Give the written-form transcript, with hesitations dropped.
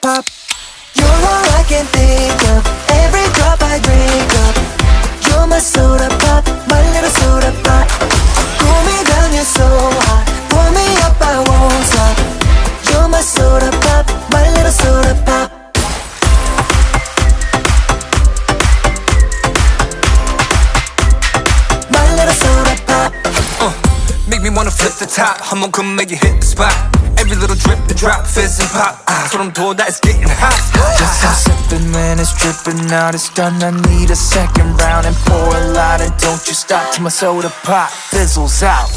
pop. You're all I can think of, every drop I drink up. You're my soda pop, my little soda pop. Cool me down, you're so hot, pull me up, I won't stop. You're my soda pop, my little soda pop. My little soda pop. Make me wanna flip the top, 한번 come make it hit the spot. Every little drip and drop, fizz and pop. 소름 돋아, it's getting hot. Just I'm sipping when it's dripping out. It's done, I need a second round and pour a lot. And don't you stop till my soda pop fizzles out.